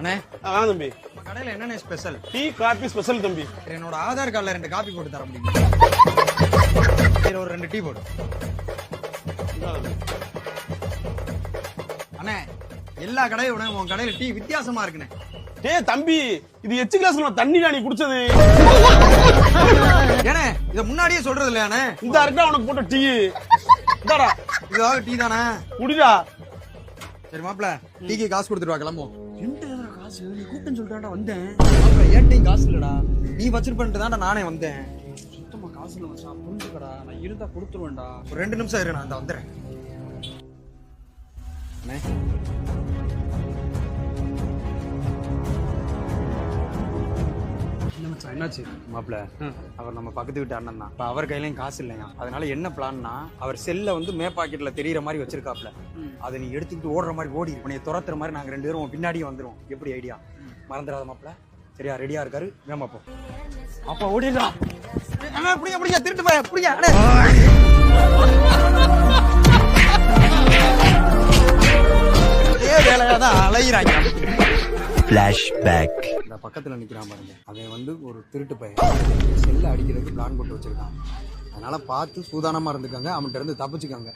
அண்ணே வாங்க தம்பி. நம்ம கடையில என்னென்ன ஸ்பெஷல்? டீ காபி ஸ்பெஷல் தம்பி. என்னோட ஆதார் கார்டுல 2 காப்பி போட்டு தர முடியுமா? சரி, ஒரு 2 டீ போடு. அண்ணே எல்லா கடையை விட உன் கடையில டீ வித்தியாசமா இருக்குண்ணே. டேய் தம்பி, இது எச்சு கிளாஸ்ல தண்ணிடா நீ குடிச்சது. ஏனே இத முன்னாடியே சொல்றது இல்லையானே? இந்த இருக்கா உனக்கு போட்ட டீ. இந்தாடா இதுவாக டீ தானே? குடிடா. சரி மாப்ள, டீக்கு காசு கொடுத்துட்டு வா, கிளம்புவோம். என்கிட்ட காசு நீ கூப்பிட்டு சொல்லிட்டாண்டா வந்தேன். மாப்ள ஏன் டீ காசு இல்லடா, நீ வச்சிருப்பேன்ட்டு தான்டா நானே வந்தேன். சுத்தமா காசு இல்லை மச்சான், புரிஞ்சுக்கடா. நான் இருந்தா கொடுத்துருவேன்டா. ஒரு 2 நிமிஷம் இரு, நான் அந்த வந்துடுறேன். அண்ணே என்ன மச்சான் என்னாச்சு? மாப்ள, அவர் நம்ம பக்கத்து வீட்டு அண்ணன் தான். இப்ப அவர் கையிலயும் காசு இல்லையா, அதனால என்ன பிளான்னா அவர் செல்ல வந்து மே பாக்கெட்ல தெரியற மாதிரி வச்சிருக்காப்ல. அதை நீ எடுத்துக்கிட்டு ஓடுற மாதிரி ஓடி உன்னைய துரத்துற மாதிரி நாங்க 2 பேரும் பின்னாடியே வந்துருவோம். எப்படி ஐடியா? மறந்துடாத மாப்ள. சரியா? ரெடியா இருக்காரு, வேமா போ. அப்பா ஓடிடா. புடிங்க புடிங்க, திருட்டு போய் புடிங்க. வேலையாதான் அலையிறாங்க. இந்த பக்கத்துல நிக்கிறான் பாருங்க, அவன் வந்து ஒரு திருட்டு பையன். செல்ல அடிக்கிறதுக்கு பிளான் போட்டு வச்சிருக்கான். அதனால பார்த்து சூதானமா இருந்துக்காங்க, அவன்கிட்ட இருந்து தப்பிச்சுக்காங்க.